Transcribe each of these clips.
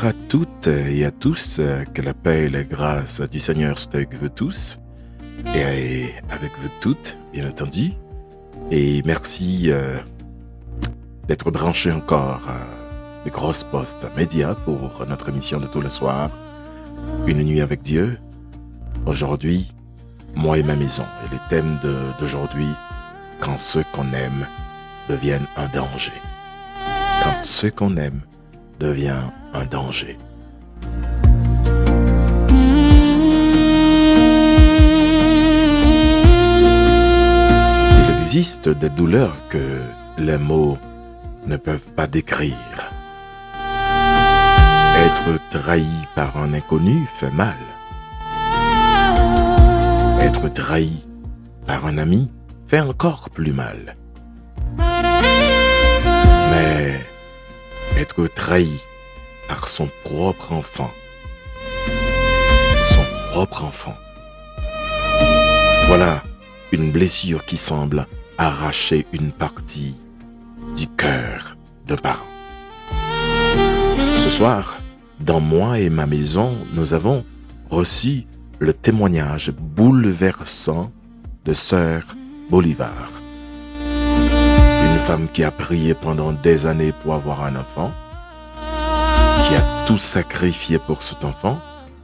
à toutes et à tous, que la paix et la grâce du Seigneur soient avec vous tous et avec vous toutes, bien entendu. Et merci d'être branchés encore à les grosses postes médias pour notre émission de tous les soirs, Une nuit avec Dieu. Aujourd'hui, moi et ma maison. Et le thème d'aujourd'hui, quand ceux qu'on aime deviennent un danger. Quand ce qu'on aime devient un danger. Il existe des douleurs que les mots ne peuvent pas décrire. Être trahi par un inconnu fait mal. Être trahi par un ami fait encore plus mal. Mais être trahi par son propre enfant, voilà une blessure qui semble arracher une partie du cœur d'un parent. Ce soir, dans Moi et ma maison, nous avons reçu le témoignage bouleversant de Sœur Bolivar. Une femme qui a prié pendant des années pour avoir un enfant, qui a tout sacrifié pour cet enfant,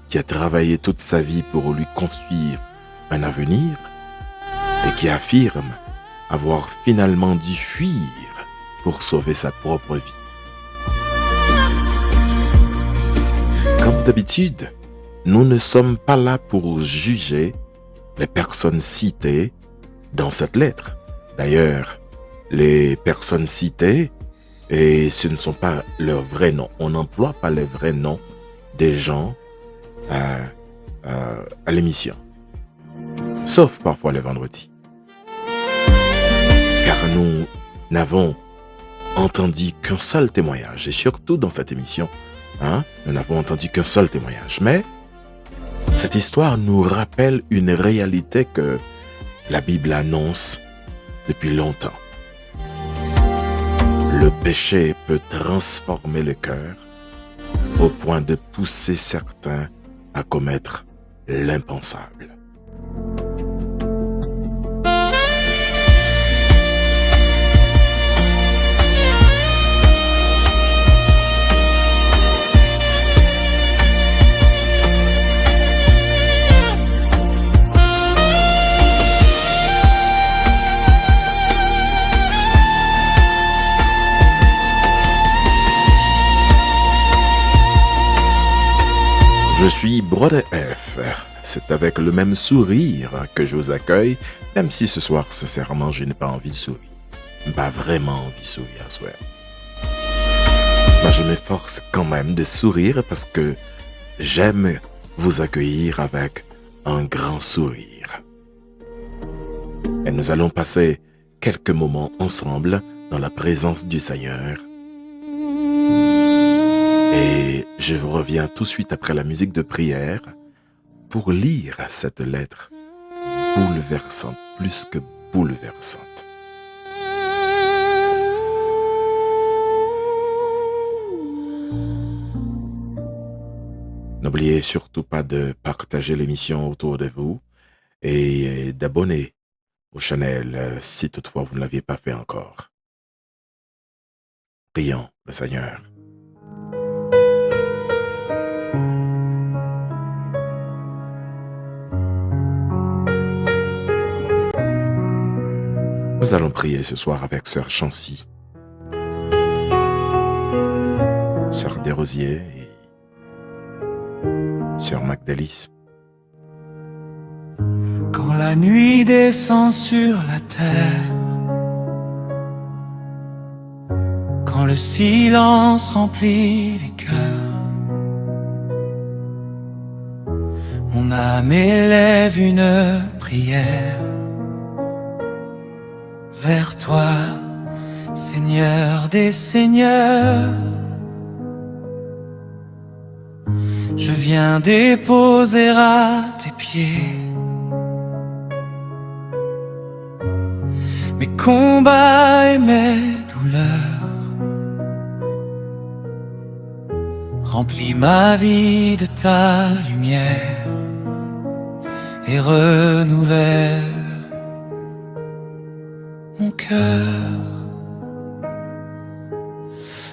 qui a travaillé toute sa vie pour lui construire un avenir et qui affirme avoir finalement dû fuir pour sauver sa propre vie. Comme d'habitude, nous ne sommes pas là pour juger les personnes citées dans cette lettre. D'ailleurs, les personnes citées, et ce ne sont pas leurs vrais noms. On n'emploie pas les vrais noms des gens à l'émission. Sauf parfois les vendredis. Car nous n'avons entendu qu'un seul témoignage. Et surtout dans cette émission, nous n'avons entendu qu'un seul témoignage. Mais cette histoire nous rappelle une réalité que la Bible annonce depuis longtemps. Le péché peut transformer le cœur au point de pousser certains à commettre l'impensable. Je suis Brother F. C'est avec le même sourire que je vous accueille, même si ce soir, sincèrement, je n'ai pas envie de sourire. Pas vraiment envie de sourire ce soir. Mais je m'efforce quand même de sourire parce que j'aime vous accueillir avec un grand sourire. Et nous allons passer quelques moments ensemble dans la présence du Seigneur. Et je vous reviens tout de suite après la musique de prière pour lire cette lettre bouleversante, plus que bouleversante. N'oubliez surtout pas de partager l'émission autour de vous et d'abonner au channel si toutefois vous ne l'aviez pas fait encore. Prions le Seigneur. Nous allons prier ce soir avec Sœur Chancy, Sœur Desrosiers et Sœur Magdalis. Quand la nuit descend sur la terre, quand le silence remplit les cœurs, mon âme élève une prière vers toi, Seigneur des Seigneurs. Je viens déposer à tes pieds mes combats et mes douleurs. Remplis ma vie de ta lumière et renouvelle mon cœur.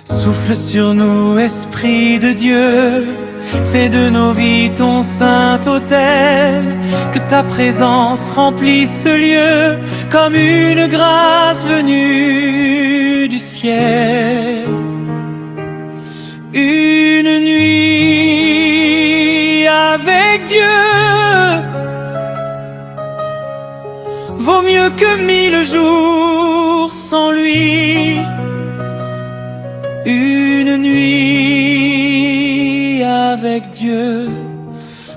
Souffle sur nous, Esprit de Dieu, fais de nos vies ton saint autel. Que ta présence remplisse ce lieu comme une grâce venue du ciel. Une nuit avec Dieu vaut mieux que 1000 jours sans lui. Une nuit avec Dieu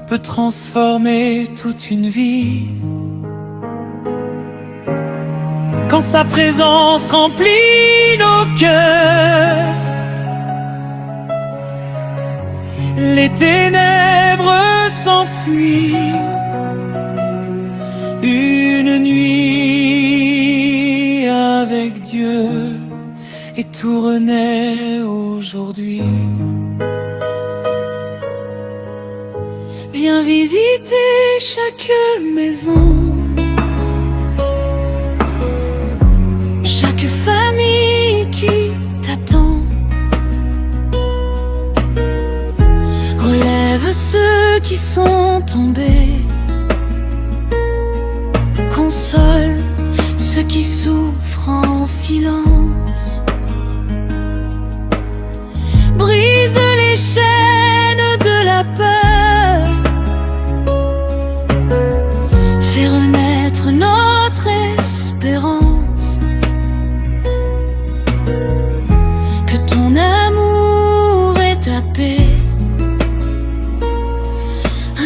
peut transformer toute une vie. Quand sa présence remplit nos cœurs, les ténèbres s'enfuient. Une nuit avec Dieu et tout renaît aujourd'hui. Viens visiter chaque maison, chaque famille qui t'attend. Relève ceux qui sont tombés, console ceux qui souffrent en silence. Brise les chaînes de la peur, fais renaître notre espérance. Que ton amour et ta paix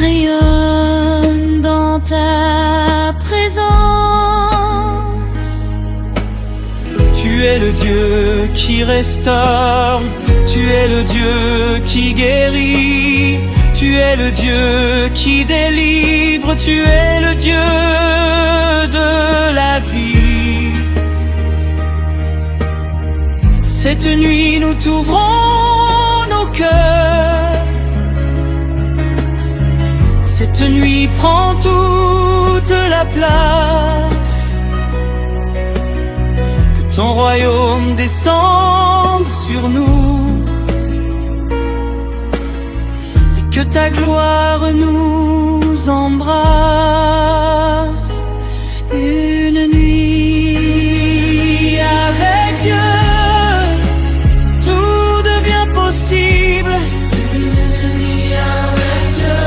rayonnent dans ta présence. Tu es le Dieu qui restaure, tu es le Dieu qui guérit, tu es le Dieu qui délivre, tu es le Dieu de la vie. Cette nuit nous t'ouvrons nos cœurs, cette nuit prend toute la place. Que ton royaume descende sur nous, que ta gloire nous embrasse. Une nuit avec Dieu, tout devient possible. Une nuit avec Dieu,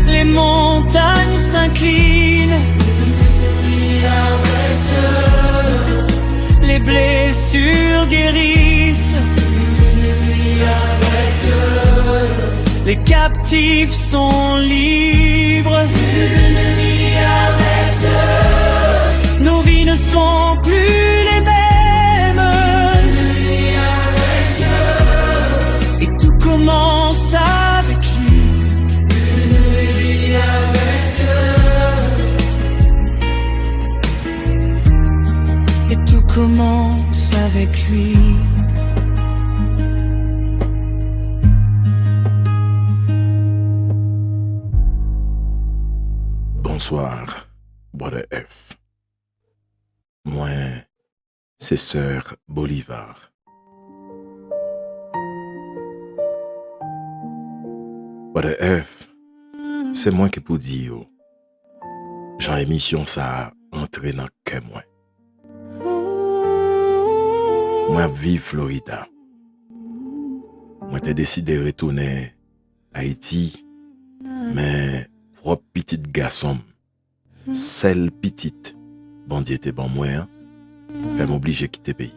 les montagnes s'inclinent. Une nuit avec Dieu, les blessures guérissent. Une nuit avec Dieu, les captifs sont libres. Une nuit avec Dieu, nos vies ne sont plus les mêmes. Une nuit avec Dieu, et tout commence avec lui. Une nuit avec Dieu, et tout commence avec lui. Bonsoir, Brother F. Moi, c'est Sœur Bolivar. Brother F, c'est moi qui pour dire, Jean émission ça entrer dans que moi. Moi vive Florida. Moi t'ai décidé de retourner à Haïti, mais propre petite garçon, celle petite, bon Dieu était bon moi, hein? Fait m'obliger de quitter le pays.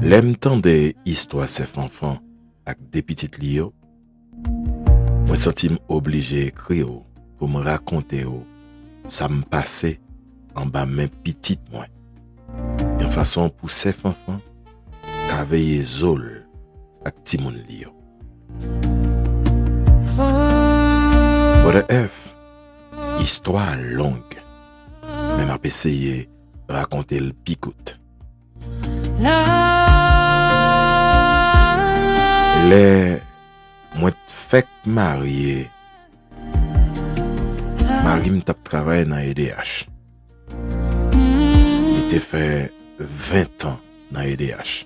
L'aime tant des histoires ces enfants avec des petites lios, moi senti obligé d'écrire pour me raconter ça me passait en bas mes petites moi. En façon pour ces enfants qu'avait zol avec Timon Lio. Brother F, histoire longue, mais m'a essayé de raconter le picoute. Les moi fait marié. Marie m't'a travaillé dans EDH. Il était fait 20 ans dans EDH.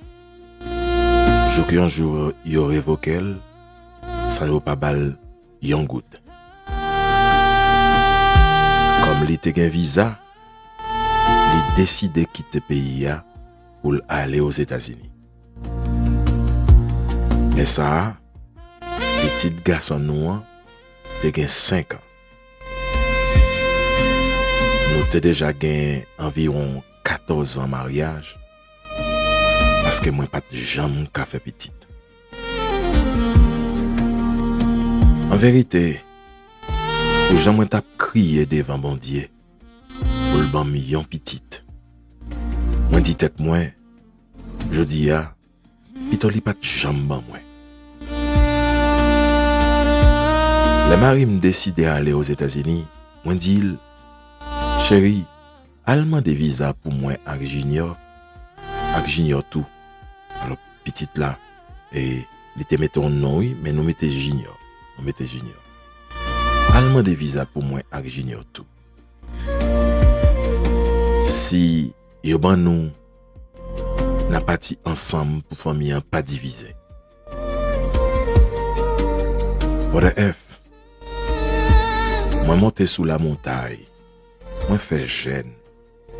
Un jour, il a révoqué, ça n'a pas bal yon good. Comme il était un visa, il a décidé de quitter le pays pour aller aux États-Unis. Mais ça, petit garçon noir, il a 5 ans. Nous avons déjà gagné environ 14 ans de mariage. Parce que moi, pas de jamais qu'à faire petite. En vérité, pour jamais t'as crié devant bon Dieu pour le ban million petite. Moi dit tête moi, je dis pito li pas de jamais ban moi. Le mari me décidé à aller aux États-Unis. Moi dit chérie, allemand des visas pour moi avec Junior tout. Alors petite là et il te mettait un nom oui, mais nous mettons Junior. Allemand des visas pour moi avec Junior tout. Si yo ban nous n'a parti ensemble pour famille pas divisé. What the F. Moi monter sous la montagne. Moi fait jeune.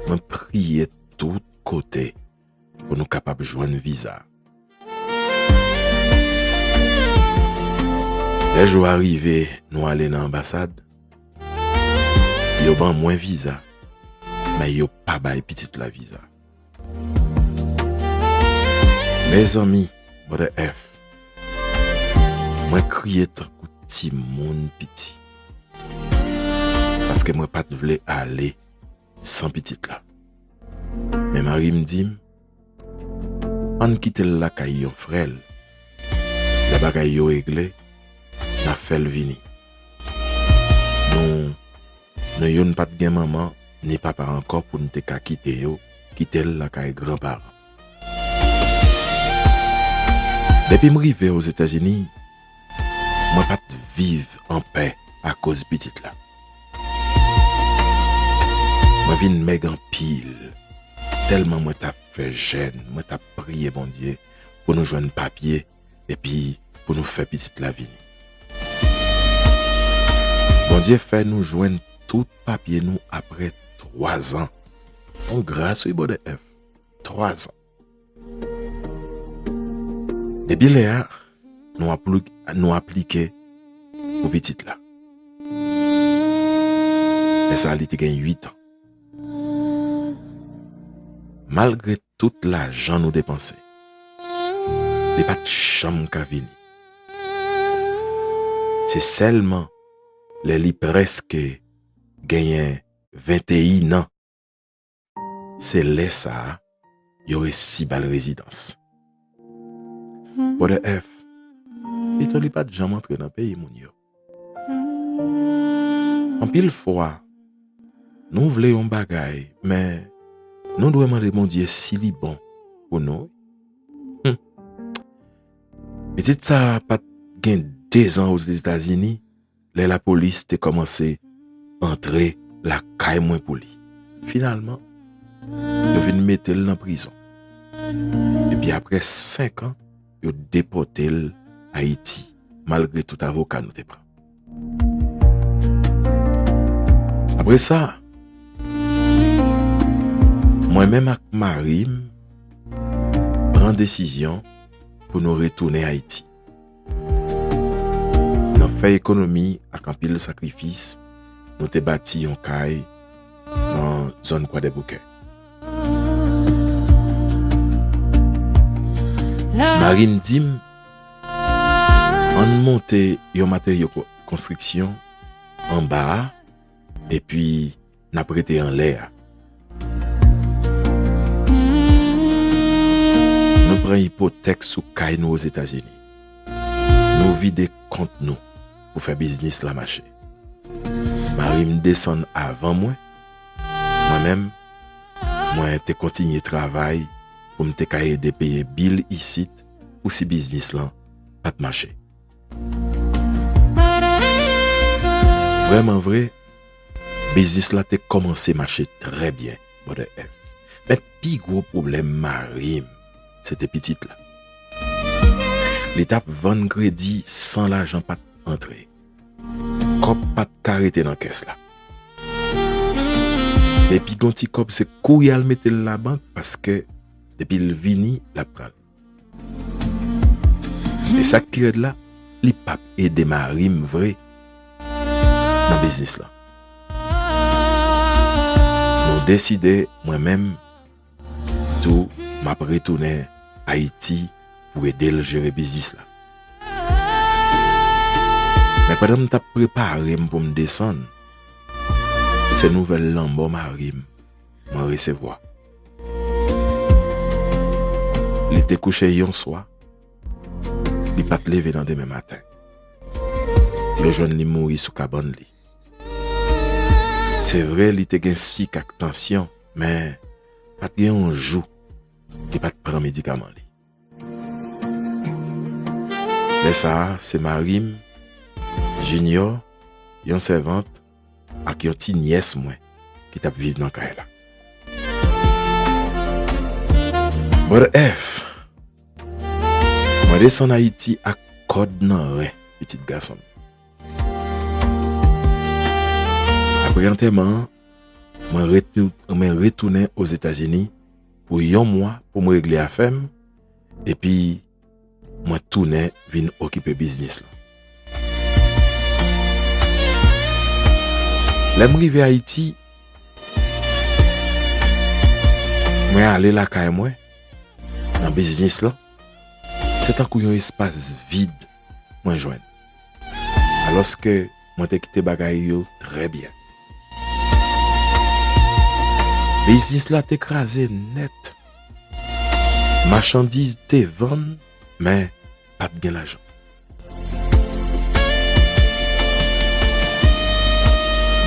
Moi prier tout côté pour nous capables de joindre visa. Les jours arrivés, nous allons dans l'ambassade. Yo ban moins visa, mais yo pas bay petite la visa. Mes amis, de F, moi crier tant que petit monde petit. Parce que moi pas voulais aller sans petite là. Mais Marie me dit, on quitte la caille yon frère. La bagaille yo réglé, n'a fait le vini. Nous yon pas de gen maman ni papa encore pour nous te ka quitter yo, quitter la caille grand-parents. Depuis m'rivé aux États-Unis, moi pas vivre en paix à cause petite là. Moi vinn meg en pile. Tellement moi t'a fait jeune, moi t'a prié bon Dieu pour nous joindre papier et puis pour nous faire petite la vie. Bon Dieu fait nous joindre tout papier nous après 3 ans. On grâce au de F. 3 ans. Depuis là, nous appliqué pour petite là. Et ça a été 8 ans. Malgré tout l'argent nous dépensé, les pas de chambre qu'a vini. C'est seulement les li presque gagné 21 ans. C'est là ça, y aurait 6 balles résidence. Pour le F, il te li pas de jamais entrer dans le pays mon yo. En pile fois, nous voulons un bagay, mais nous devons demander mon Dieu s'il est bon pour nous. Peut-être ça pas gain 2 ans aux États-Unis, là la police a commencé à entrer la caille moins pour lui. Finalement, ils viennent mettre dans la prison. Et puis après 5 ans, ils ont déporté à Haïti, malgré tout avocat nous te prend. Après ça, moi-même avec Marie, prends décision pour nous retourner à Haïti. Nous fait économie avec un pile sacrifice, nous te bâti un caille dans la zone Croix des Bouquets. Marie me dit, on monte un matériau de construction en bas et puis n'a prêté en l'air. Nous prenons hypothèque sous caille nous aux États-Unis. Nous vidons compte nous pour faire business la marché. Marie me descend avant moi. Moi-même, moi te continuer travail pour pour me aider payer bill ici ou si business là pas de marché. Vraiment vrai, business là t'es commencé marcher très bien, Brother F. Mais plus gros problème marim, c'était petite là. L'étape vendre crédit sans l'argent pas entrer. Cop pas carité dans caisse là. Depuis gonti cop c'est courir al mettre la banque parce que depuis le vini la prend. Et ça qui est là, li pas aider marim vrai dans business là. Nous décidé moi-même tout m'a retourner Haïti pour aider le gérer business là. Mais pendant que je préparé pour me descendre, ces nouvelles lambeaux m'arrivent, m'en recevoir. Il était couché hier soir, il pas te lever dans demain matin. Le jeune li mourit sous cabane li. C'est vrai, il était gain si tension, mais pas de un jour, il pas de prendre médicament li. Mais ça, c'est Marim, Junior, yon servante, ak yon ti nièce moi qui t'a vivre dans kay là. Brother F. Moi descend en Haïti à code nan ren, petit garçon. Après enterrement, moi retourné aux États-Unis pour un mois pour me régler affaire et puis moi tourner vinn occuper business là. Là m'rivé à Haïti, moi aller là kay moi dans business là. C'est un coup un espace vide moi joindre. Alors que moi t'ai quitté bagay yo très bien. Business là t'écrasé net. Marchandises t'es vendre mais pas de gain l'argent.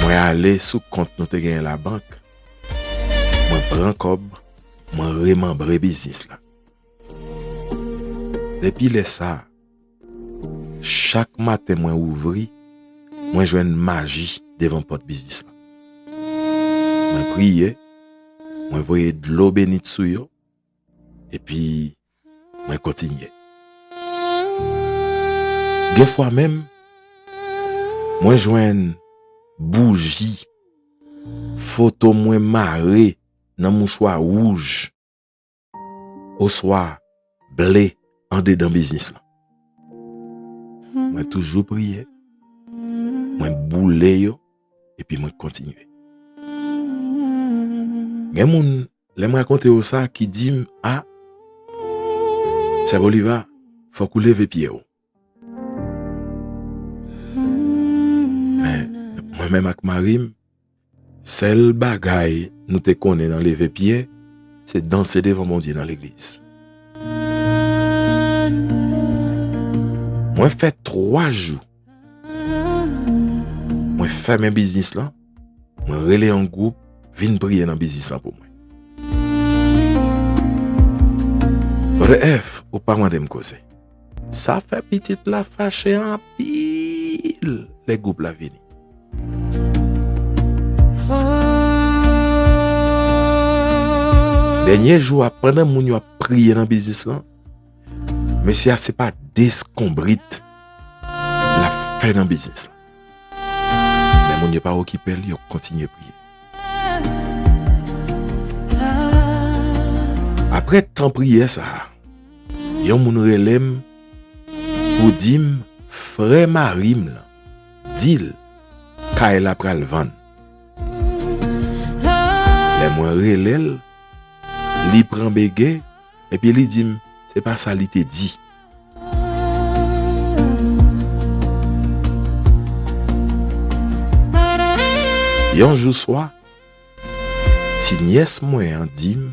Moi aller sous compte nous te gagné la banque. Moi prend cob, moi remembre business là. Depuis les ça, chaque matin moi ouvri, moi joue une magie devant porte business là. Moi prier, moi voyer de l'eau bénite sur yo et puis moi continuer. Des fois même moi joine bougie photo moi maré dans mouchoir rouge au soir blé en dedans business là. Moi toujours prier, moi bouler yo et puis moi continuer. Gen moun les me raconter ça qui dit ah c'est Bolivar faut qu'on leve pied ou. Mais moi-même avec Marim, seul bagay nous te connaît dans lever pied, c'est danser devant mon Dieu dans l'église. Moi fait 3 jours. Moi fait mes business là. Moi relais en groupe, vinn prier dans business là pour moi. Brother F, ou pas moi de me causer. Ça fait petite la fâché en pile les groupes la vini. Dernier jour pendant moun yo a prier dans business là. Mais c'est pas descombrite la fait dans business là. Mais moun yo pas occupé, yo continue prier. Après tant prier ça, yon moun relèm pour dim frère Marim là. Dil kay la pral vendre. Les moun relèl li prend bégué et puis li dim c'est pas ça li te dit. Yon jour soir, ti nièce moi en dim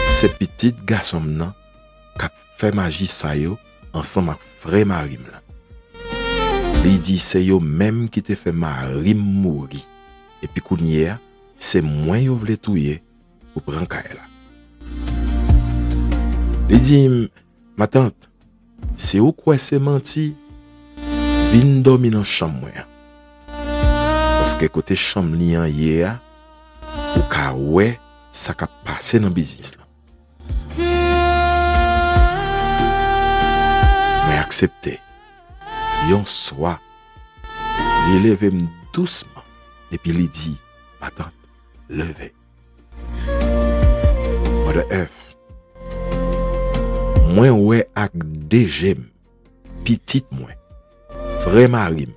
c'est petit garçon nan qui fait magie ça yo ensemble avec frère Marim là. Li dit c'est yo même qui te fait Marim mourir et puis kounier c'est moi yo vle touyer ou prend là. Il dit, ma tante, c'est où quoi c'est menti, vin dormir dans chambre moi. Parce que côté chambre li an hier, ou ka ouais, ça ka passé dans business là. Mais accepter. Yon soir, il lève doucement et puis il dit, ma tante, levez. Mother F. Moi ouais ak DG petite moi. Vrai marim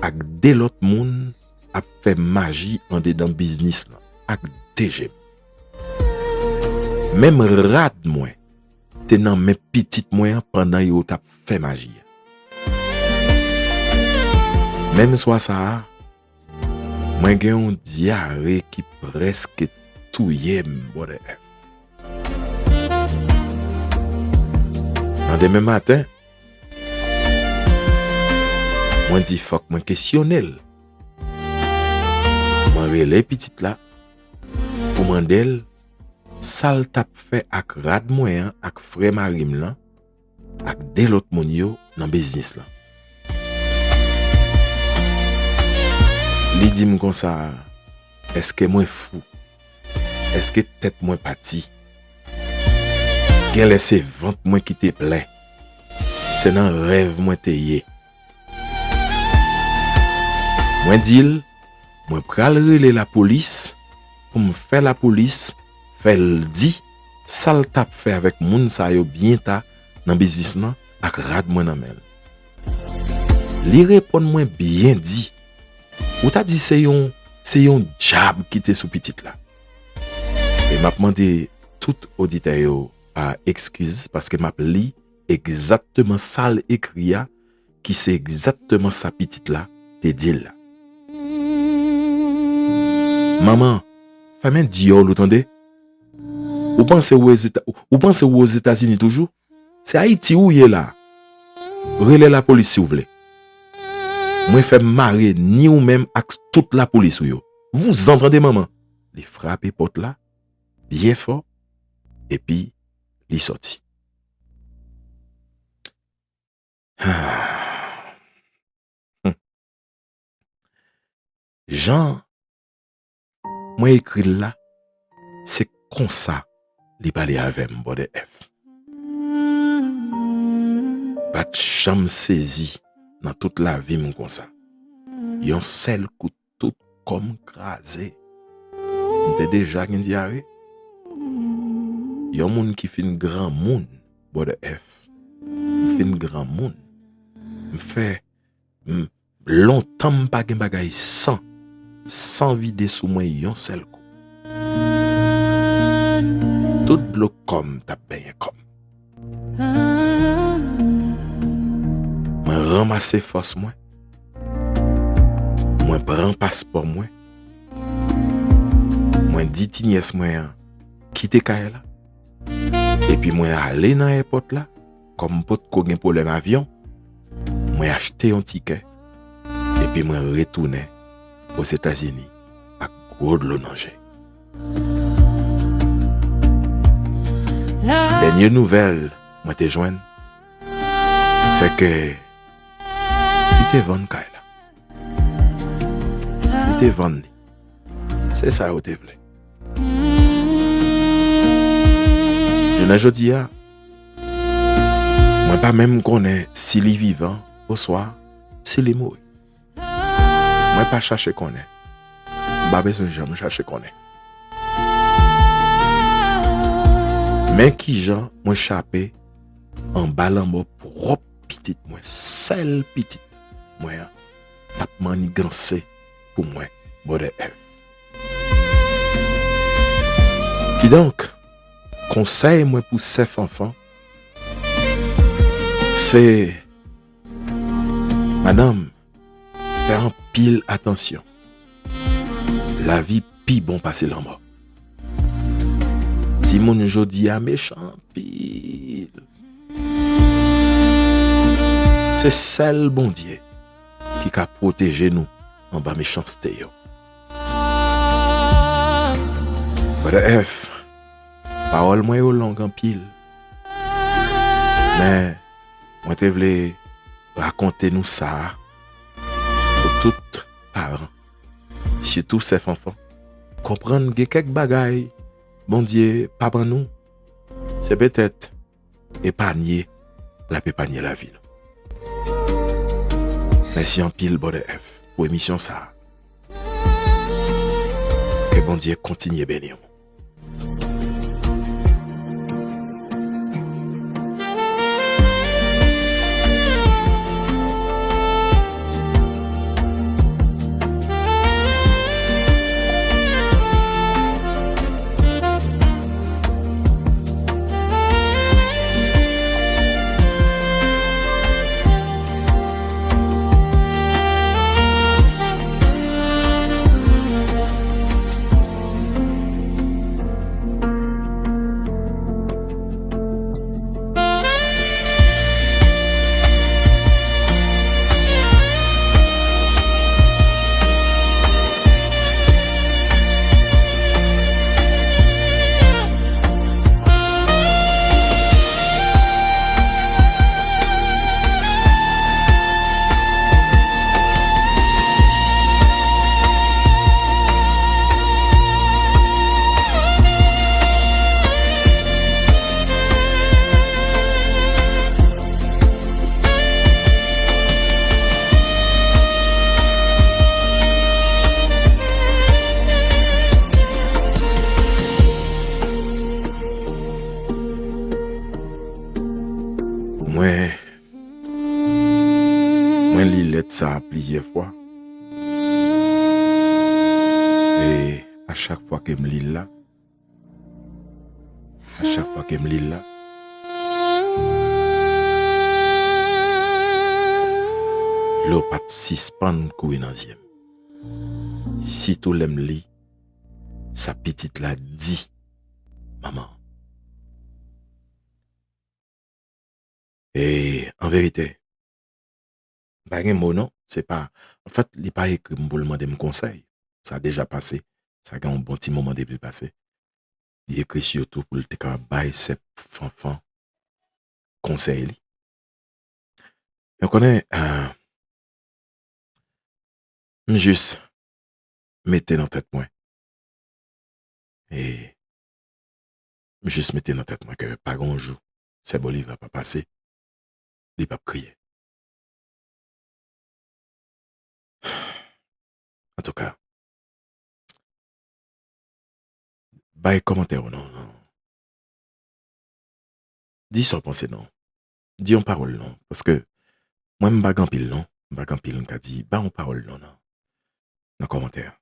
ak de l'autre monde a fait magie en dedans business là ak DG. Même rad moi te nan men petite moi pendant yo t'a fait magie. Même soit ça, moi gen un diarrhée qui presque touye m'bode F. Dans demain matin, moi dis fuck moi questionnel. Moi relè petite là pour mandel sal tap fait ak rad moyen ak frère marim là ak de l'autre moun yo dans business là. Li di m kon ça, est-ce que moi fou? Est-ce que tête moi parti? Gen laissé vente moi qui te plein. C'est dans rêve moi te yé. Moi dit, moi pral relé la police pour me faire la police, fait le dit, ça le tap fait avec moun sa yo bien ta dans business nan ak rad moi nan men. Li répond moi bien dit. Ou t'a dit c'est yon job qui était sous petite là. Et m'a demandé tout auditeur yo à excuse parce que m'a li exactement ça l'écrit qui c'est exactement sa petite là te dit là. Maman, femme Dior l'entendez? Ou pensez aux États-Unis toujours? C'est Haïti où y est là. Relais la police si vous voulez. Moi fait marrer ni ou même avec toute la police ou yo. Vous entendez maman? Les frapper porte là bien fort et puis li sorti. Jean moi écrit là c'est comme ça li parler avec m'bode F. Pas de chambre saisi dans toute la vie mon comme ça. Yon seul coup tout comme crasé. M'te déjà gen diarrhée. Yon moun qui fin grand moun bode F. Fin grand moun. M'fait longtemps m'pa gen bagay sans vider sous moi yon seul coup. Tout le comme t'a bien comme. Moi ramasser force moi. Moi prend passeport moi. Moi dit tignes moi quitter Kaye là. Et puis moi aller dans l'aéroport là comme pot ko gen problème avion. Moi acheter un ticket. Et puis moi retourner aux États-Unis à gros de l'onanger. Dernière nouvelle, moi te joindre, c'est que il te vend Kaye là. Il te vend. C'est ça où te voulais. Je n'ai pas dit à moi pas même connaît s'il est vivant au soir, s'il est mort. Moi pas chercher connaît. Pas besoin jamais chercher connaît. Mais qui gens moi échappé en ballant mon propre petite moi, seule petite moi t'a manigancé pour moi bode F. Qui donc conseil moi pour ces enfants c'est madame faire un pile attention. La vie pi bon passer l'en-bas. Si mon jodi a méchant pile. C'est seul bon Dieu qui a protégé nous en bas méchanceté yo. Brother F, parole moi yo long en pile. Mais moi te vle raconter nous ça pour tout parents, surtout ces enfants. Comprendre que quelques bagailles, bon Dieu, pas pour nous. C'est peut-être épargner la vie. Merci en pile, Brother F, pour émission ça. Que bon Dieu continue à bénir. Moi lis ça plusieurs fois. Et à chaque fois que je lis là, l'eau pas suspend courir dans yeux. Si tout l'aime lit, sa petite la dit, maman. Et en vérité, pas un mot non, c'est pas. En fait, il n'est pas écrit pour demander mon conseil. Ça a déjà passé. Ça a un bon petit moment depuis passé. Il écrit surtout pour le bailler ses enfants conseil. On connaît juste mettez dans tête moi. Et juste mettez dans tête moi que pas grand jour, c'est bon, il va pas passer. Il va pas crier. En tout cas, bail commentaire ou non. Dis son pensée non. Dis en parole non. Parce que moi, je ne pile non. Je ne pile non. Dit, bah en parole non. Dans le commentaire.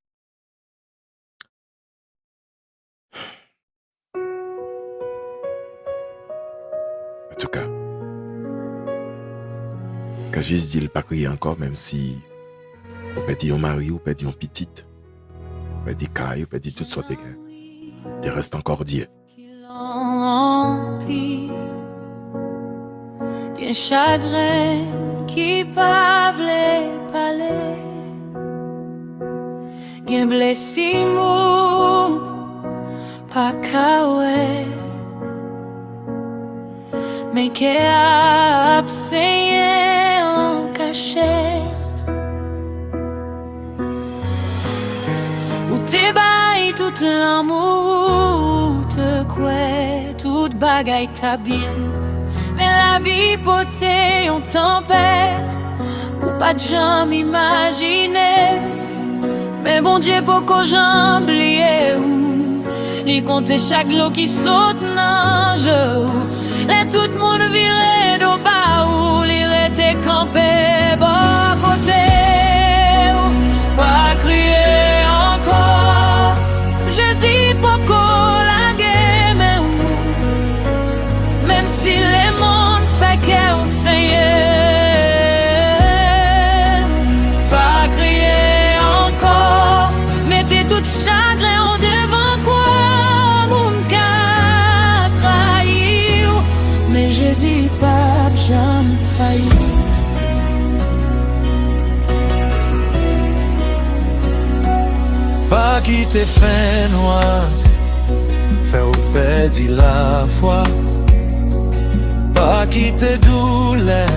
En tout cas, quand je dis il pas crier encore, même si on peut dire un mari, on peut dire une petite, on peut dire caille, on peut dire toutes sortes de gars. Il reste encore Dieu. Bien chagrin qui pave les palais, bien blessé mou, pas kawé, mais qui a absayé en cachette, où t'es bail tout l'amour, te quoi, toute bagaille t'a bien. Mais la vie potée en tempête, ou pas de jamais imaginer. Mais bon Dieu, beaucoup j'en oublié où il comptait chaque lot qui saute nage. Là tout le monde virait d'au bas où il était campé bas côté. Pas crier encore, je dis beaucoup la guerre, mais où, même si les mondes fait qu'on sait. Tout chagrin en devant quoi mon cas trahir, mais Jésus pas jamais trahi. Pas quitter fin noir, maudit la foi. Pas quitter douleur,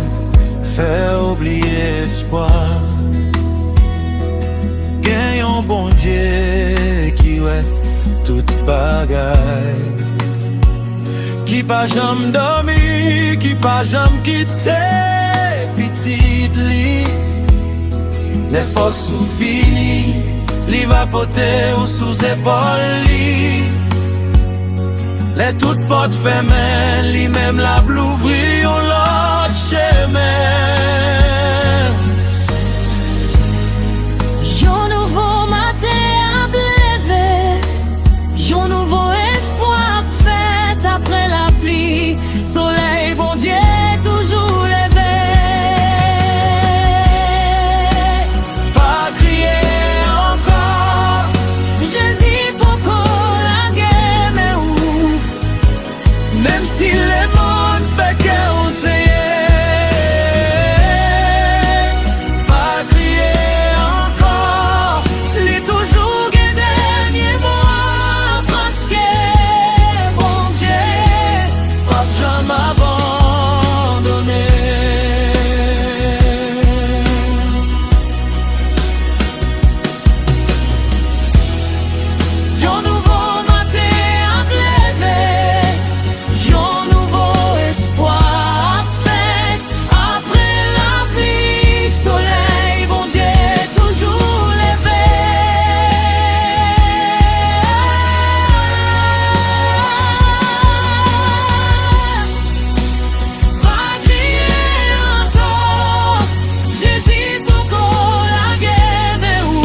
faire oublier espoir. Gagne un bon Dieu qui ouais toute bagaille. Qui pas jamais dormi, qui pas jamais quitté petite lit. Les forces sont finies, li va porter ou sous épaule li. Les toutes portes fermées, li même la blouvri ou l'autre chemin. Yon nouveau matin à lever, yon nouveau espoir fait après la pluie. Soleil bon Dieu toujours levé. Pas crier encore, Jésus beaucoup la guerre mais où, même si le monde fait qu'on sait. Pas crier encore, les toujours gain dernier mot parce que bon Dieu pas jamais abandonné. Yon nouveau matin à lever, yon nouveau espoir fait après la pluie. Soleil bon Dieu toujours levé. Pas crier encore, Jésus beaucoup la guerre mais où,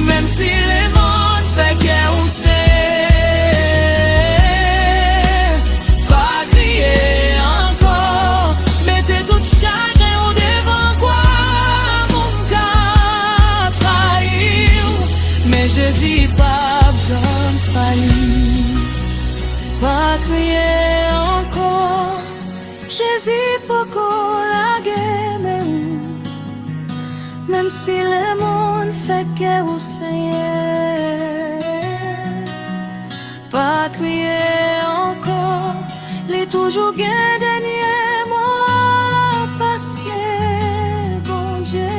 même si les mondes fait qu'on sait. Pas crier encore, mettez tout chagrin au devant quoi mon cœur trahir. Mais Jésus pas jamais trahi. Pas crier encore, Jésus beaucoup la guerre mais où, même si le monde fait que vous saignez. Pas crier encore, les toujours gain dernier mot parce que bon Dieu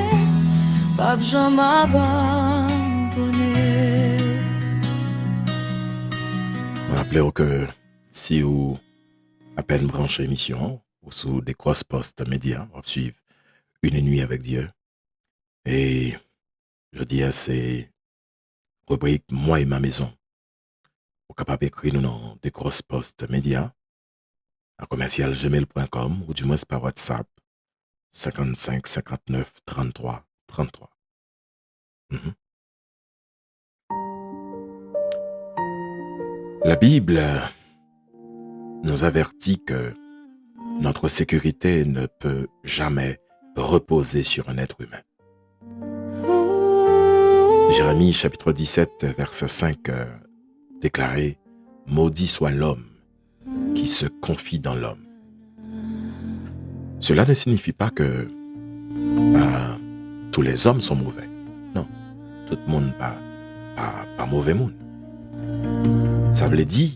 pas jamais abandonné. Rappelez-vous que si vous à peine branchez émission ou sous des grosses postes médias, on va suivre Une nuit avec Dieu. Et je dis à ces rubriques Moi et ma maison. Vous êtes capable d'écrire nous dans des grosses postes médias à commercialgmail.com ou du moins par WhatsApp 55 59 33 33. Mhm. La Bible nous avertit que notre sécurité ne peut jamais reposer sur un être humain. Jérémie chapitre 17 verset 5 déclaré « Maudit soit l'homme qui se confie dans l'homme ». Cela ne signifie pas que tous les hommes sont mauvais. Non, tout le monde pas mauvais monde. Ça veut dire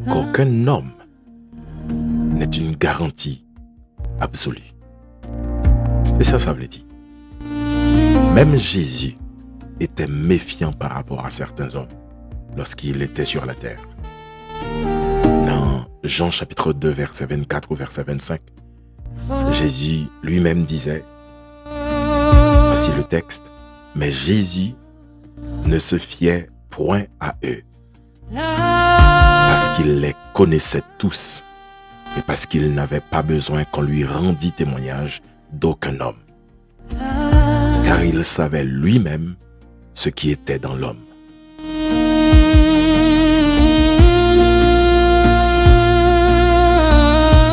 qu'aucun homme n'est une garantie absolue. Et ça veut dire. Même Jésus était méfiant par rapport à certains hommes lorsqu'il était sur la terre. Dans Jean chapitre 2 verset 24 ou verset 25, Jésus lui-même disait, voici le texte, mais Jésus ne se fiait point à eux, parce qu'il les connaissait tous et parce qu'il n'avait pas besoin qu'on lui rendît témoignage d'aucun homme, car il savait lui-même ce qui était dans l'homme.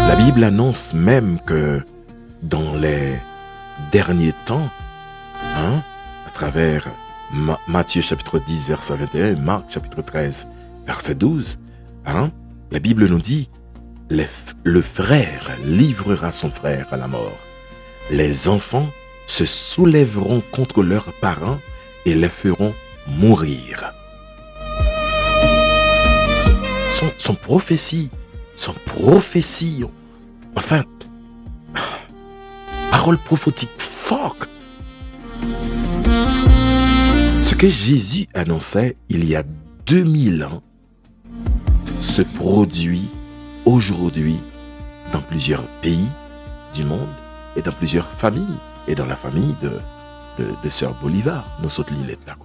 La Bible annonce même que dans les derniers temps, à travers Matthieu chapitre 10 verset 21, Marc chapitre 13 verset 12, la Bible nous dit le frère livrera son frère à la mort. Les enfants se soulèveront contre leurs parents et les feront mourir. son prophétie, enfin, parole prophétique forte. Ce que Jésus annonçait il y a 2000 ans se produit aujourd'hui dans plusieurs pays du monde et dans plusieurs familles et dans la famille de Sœur Bolivar, nous autres l'île là.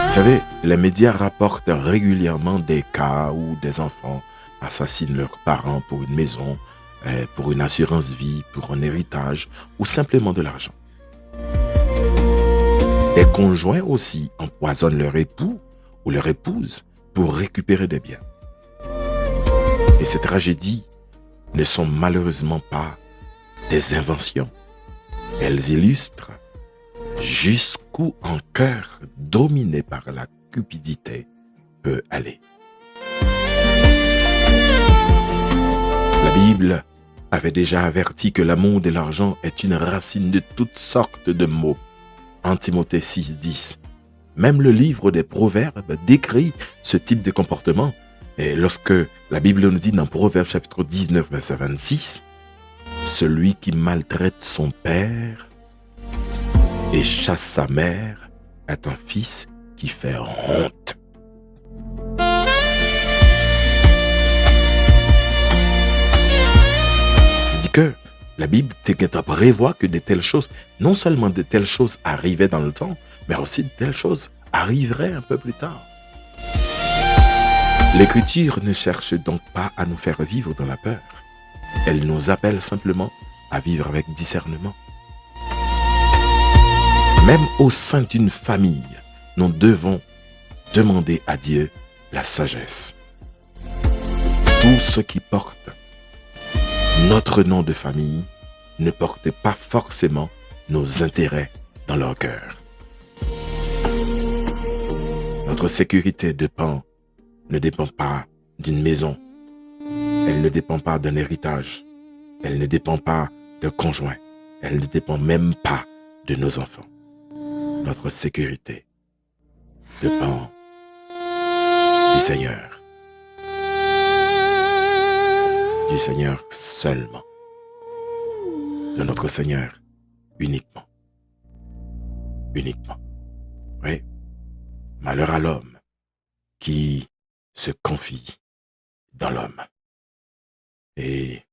Vous savez, les médias rapportent régulièrement des cas où des enfants assassinent leurs parents pour une maison, pour une assurance vie, pour un héritage ou simplement de l'argent. Des conjoints aussi empoisonnent leur époux ou leur épouse pour récupérer des biens. Et ces tragédies ne sont malheureusement pas des inventions. Elles illustrent jusqu'où un cœur dominé par la cupidité peut aller. La Bible avait déjà averti que l'amour de l'argent est une racine de toutes sortes de maux. En Timothée 6,10. Même le livre des Proverbes décrit ce type de comportement. Et lorsque la Bible nous dit dans Proverbes chapitre 19, verset 26, « Celui qui maltraite son père et chasse sa mère est un fils qui fait honte. » C'est-à-dire que la Bible prévoit que de telles choses, non seulement de telles choses arrivaient dans le temps, mais aussi de telles choses arriveraient un peu plus tard. L'Écriture ne cherche donc pas à nous faire vivre dans la peur. Elle nous appelle simplement à vivre avec discernement. Même au sein d'une famille, nous devons demander à Dieu la sagesse. Tous ceux qui portent notre nom de famille ne portent pas forcément nos intérêts dans leur cœur. Notre sécurité ne dépend pas d'une maison. Elle ne dépend pas d'un héritage. Elle ne dépend pas d'un conjoint. Elle ne dépend même pas de nos enfants. Notre sécurité dépend du Seigneur. Du Seigneur seulement. De notre Seigneur uniquement. Uniquement. Oui. Malheur à l'homme qui se confie dans l'homme. Et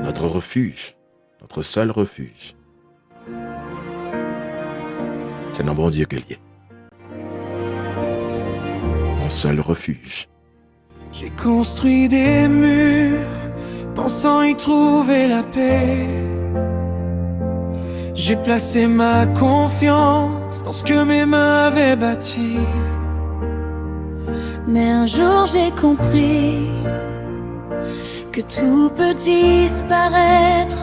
notre refuge, notre seul refuge, c'est dans bon Dieu qu'il y est. Mon seul refuge. J'ai construit des murs, pensant y trouver la paix. J'ai placé ma confiance dans ce que mes mains avaient bâti. Mais un jour j'ai compris que tout peut disparaître.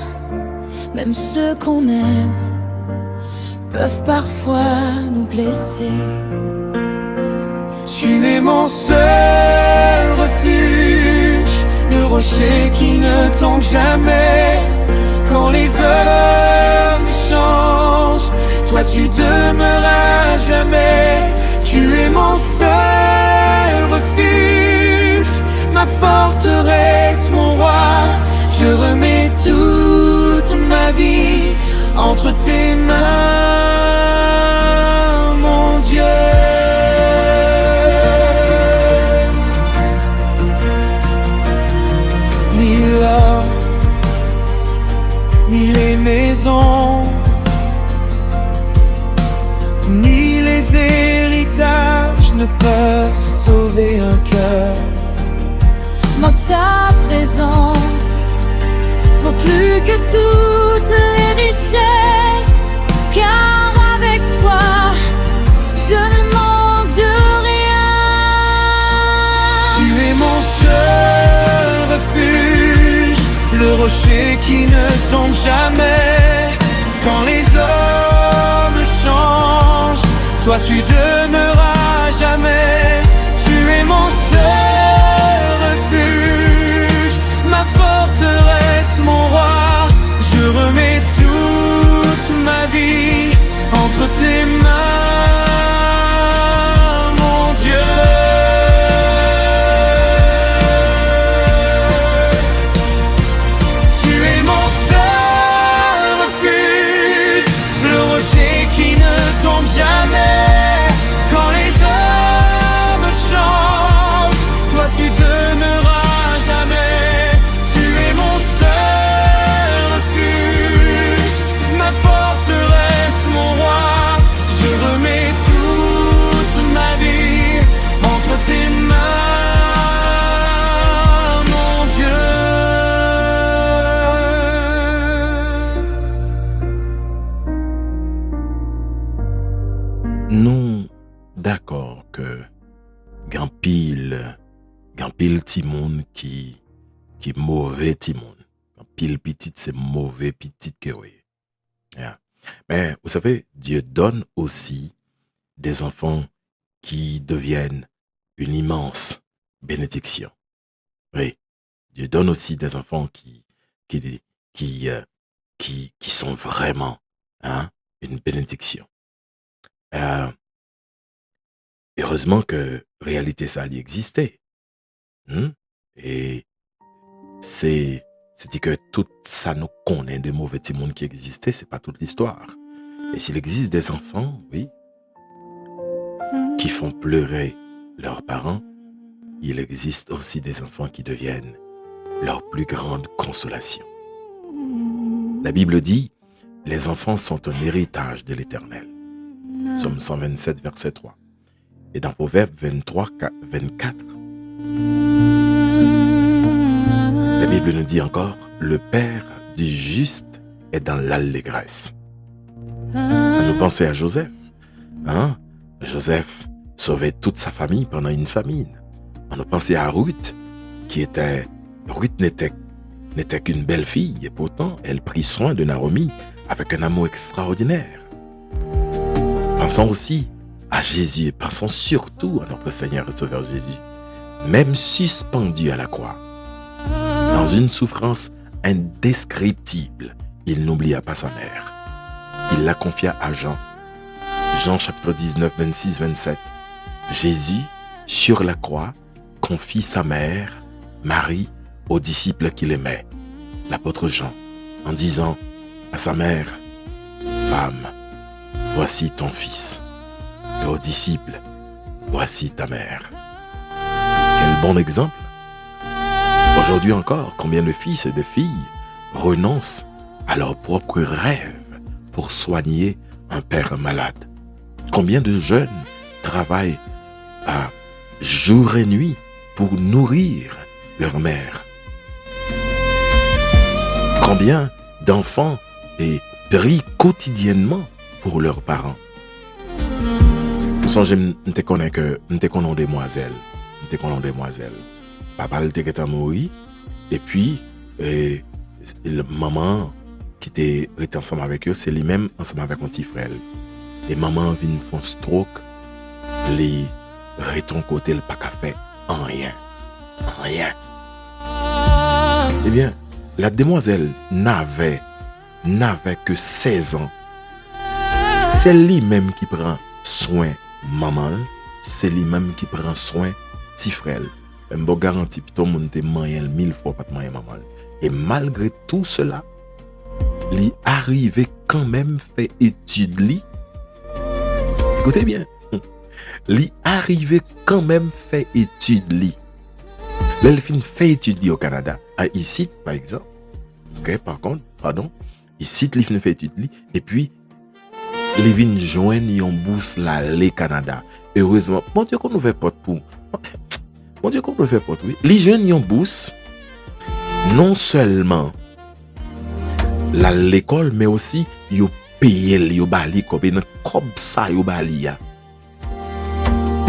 Même ceux qu'on aime peuvent parfois nous blesser. Tu es mon seul refuge, le rocher qui ne tombe jamais. Quand les hommes changent, toi tu demeuras jamais. Tu es mon seul refuge, ma forteresse, mon roi. Je remets toute ma vie entre tes mains, mon Dieu. Ni l'or, ni les maisons, ni les héritages ne peuvent sauver un cœur. Dans ta présence vaut plus que toutes les richesses, car avec toi je ne manque de rien. Tu es mon seul refuge, le rocher qui ne tombe jamais. Quand les hommes changent, toi tu demeuras jamais. Tu es mon seul refuge, ma forteresse, mon roi. Je remets toute ma vie entre tes mains, mon Dieu. Gan pile ti moun qui mauvais ti moun. Gan pile petit c'est mauvais petit que oui. Yeah. Mais vous savez, Dieu donne aussi des enfants qui deviennent une immense bénédiction. Oui, Dieu donne aussi des enfants qui, qui, euh, qui sont vraiment une bénédiction. Heureusement que réalité ça y existait. Et c'est dit que tout ça nous connaît de mauvais petits mondes qui existaient, c'est pas toute l'histoire. Et s'il existe des enfants, oui, qui font pleurer leurs parents, il existe aussi des enfants qui deviennent leur plus grande consolation. La Bible dit, les enfants sont un héritage de l'Éternel. Somme 127, verset 3. Et dans Proverbe 23, 24, la Bible nous dit encore, le Père du juste est dans l'allégresse. Nous pensons à Joseph. Joseph sauvait toute sa famille pendant une famine. On a pensé à Ruth, Ruth n'était qu'une belle fille et pourtant elle prit soin de Naomi avec un amour extraordinaire. Pensons aussi à Jésus et pensons surtout à notre Seigneur et Sauveur Jésus, même suspendu à la croix. Dans une souffrance indescriptible, il n'oublia pas sa mère. Il la confia à Jean. Jean chapitre 19, 26, 27. Jésus, sur la croix, confie sa mère, Marie, aux disciples qu'il aimait, l'apôtre Jean, en disant à sa mère, « Femme, voici ton fils. » Et aux disciples, « Voici ta mère. » Quel bon exemple! Aujourd'hui encore, combien de fils et de filles renoncent à leurs propres rêves pour soigner un père malade? Combien de jeunes travaillent jour et nuit pour nourrir leur mère? Combien d'enfants prient quotidiennement pour leurs parents? Je ne connais que demoiselle. Papa était mort et puis maman qui était ensemble avec eux, c'est lui-même ensemble avec un petit frère. Et maman vient faire stroke, les reton côté le pas qu'à faire rien. Eh bien, la demoiselle n'avait que 16 ans. C'est lui-même qui prend soin maman, c'est lui-même qui prend soin petit frère. Je me garantis que tout le monde est moyen 1000 fois pas de moyen maman. Et malgré tout cela, il arrivait quand même fait étude li. Écoutez bien. Il arrivait quand même fait étude li. L'elfine fait étude li au Canada. Ici, par exemple. Ok, Ici, l'elfine fait étude li. Et puis, les vins joignent en bourse là, les Canada. Heureusement, mon Dieu qu'on nous fait porte pour. Mon Dieu qu'on nous fait porte, oui. Les jeunes en bourse, non seulement l'école, mais aussi ils payent, ils bali comme ça, ils bali.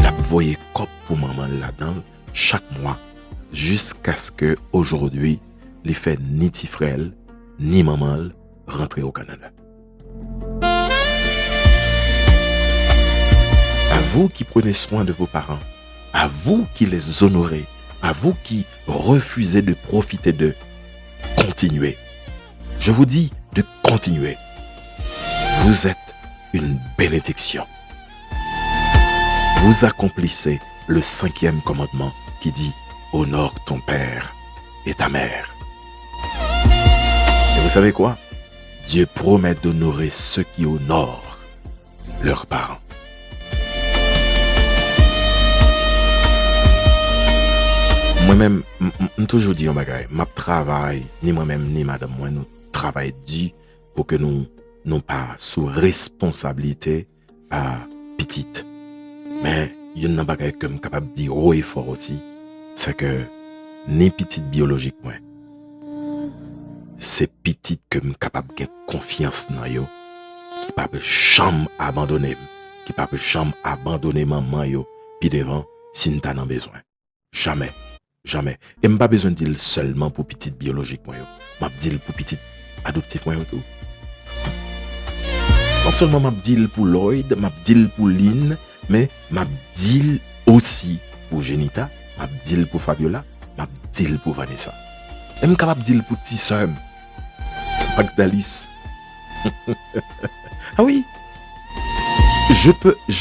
La voyez comme pour maman là-dedans chaque mois, jusqu'à ce que aujourd'hui, les fait ni petit frère, ni maman rentrer au Canada. À vous qui prenez soin de vos parents, à vous qui les honorez, à vous qui refusez de profiter d'eux, continuez. Je vous dis de continuer. Vous êtes une bénédiction. Vous accomplissez le 5e commandement qui dit « Honore ton père et ta mère ». Et vous savez quoi? Dieu promet d'honorer ceux qui honorent leurs parents. Moi-même, je toujours dit un bagage, ma travail, ni moi-même, ni madame, moi, nous travaillons dur pour que nous n'ayons pas sous responsabilité à petite. Mais il y a un bagage que je suis capable de dire haut et fort aussi, c'est que ni petite biologique, moi, c'est petite que je suis capable de confiance dans yo, qui ne peut jamais abandonner, qui ne peut jamais abandonner maman yo, puis devant, si nous avons besoin. Jamais. Jamais. Et m'a pas besoin de dire seulement pour petite biologique moi. M'a dit pour petite adoptif moi tout. Non seulement m'a dit pour Lloyd, m'a dit pour Lynn, mais m'a dit aussi pour Genita, m'a dit pour Fabiola, m'a dit pour Vanessa. Et m'a capable de dire pour Tisseur, Magdalis. Ah oui. Je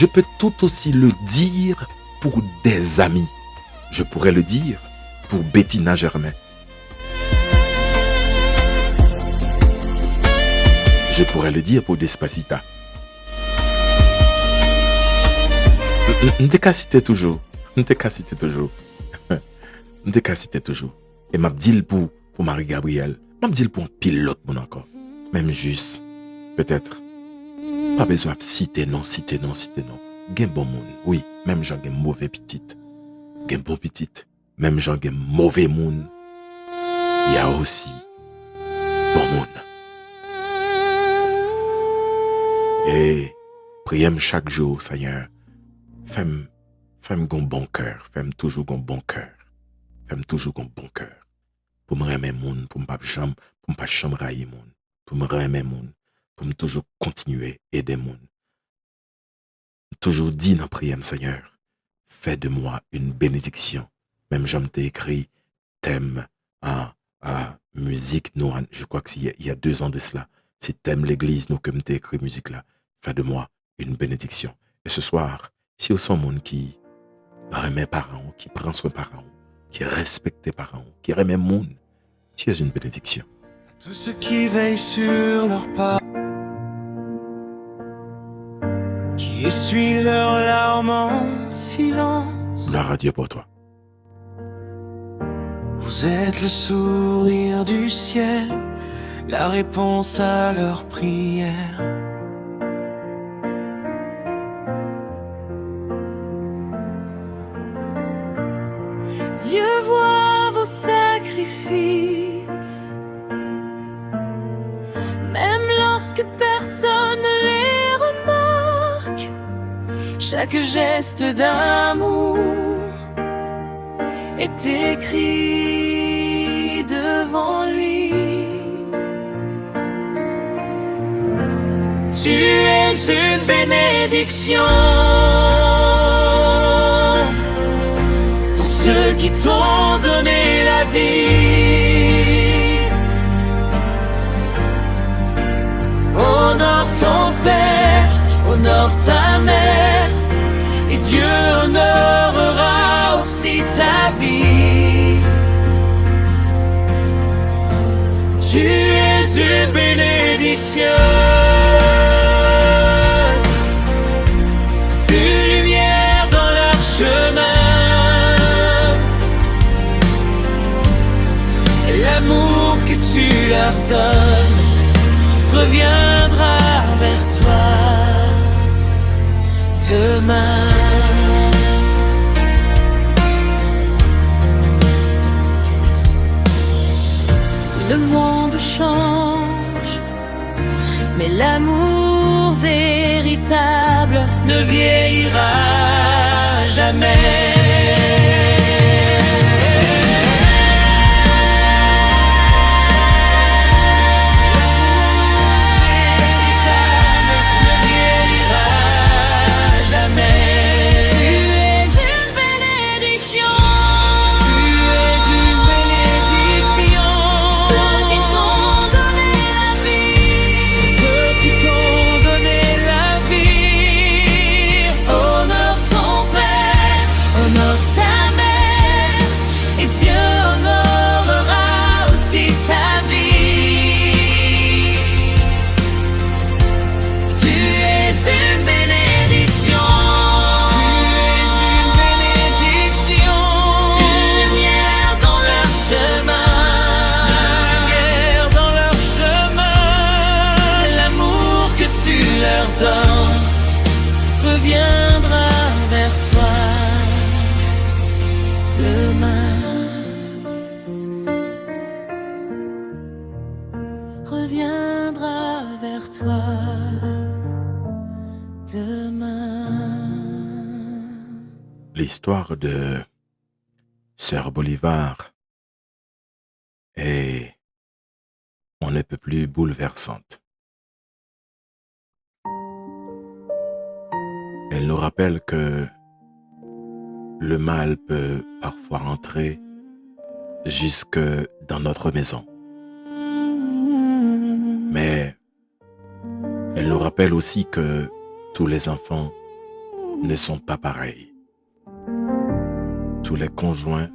peux tout aussi le dire pour des amis. Je pourrais le dire pour Bettina Germain. Je pourrais le dire pour Despacita. M'te cité toujours. Et m'a dit pour Marie-Gabrielle. M'a dit pour un pilote mon encore. Même juste, peut-être. Pas besoin de citer non. Gen bon moun. Oui, même j'en gen mauvais petite. Gen bon petite. Même j'en gen mauvais moun. Il y a aussi bon moun. Et priez chaque jour, Seigneur. Femme gon bon cœur. Femme toujours gon bon cœur. Pour me remettre moun, pour me pas chambre railler moun. Pour me remettre moun. Pour me toujours continuer aider moun. Toujours dit dans prière, Seigneur, fais de moi une bénédiction. Même j'aime écrit thème à musique, nous, je crois qu'il y a 2 ans de cela. C'est thème l'église, nous, comme t'as écrit musique là. Fais de moi une bénédiction. Et ce soir, si au son monde qui remet parents, qui prend soin parents, qui respecte parents, qui remet monde, tu es une bénédiction. Tous ceux qui veillent sur leurs pas, qui essuient leurs larmes en silence. Gloire à Dieu pour toi. Vous êtes le sourire du ciel, la réponse à leurs prières. Dieu voit vos sacrifices, même lorsque personne ne les remarque. Chaque geste d'amour est écrit devant lui. Tu es une bénédiction pour ceux qui t'ont donné la vie. Honore ton père, honore ta mère, et Dieu honorera aussi ta vie. Tu es une bénédiction, une lumière dans leur chemin. L'amour que tu leur donnes reviendra vers toi demain. Le monde change, mais l'amour véritable Ne vieillira jamais. reviendra vers toi demain. Reviendra vers toi demain. L'histoire de ce sœur Bolivar est on ne peut plus bouleversante. Elle nous rappelle que le mal peut parfois entrer jusque dans notre maison. Mais elle nous rappelle aussi que tous les enfants ne sont pas pareils. Tous les conjoints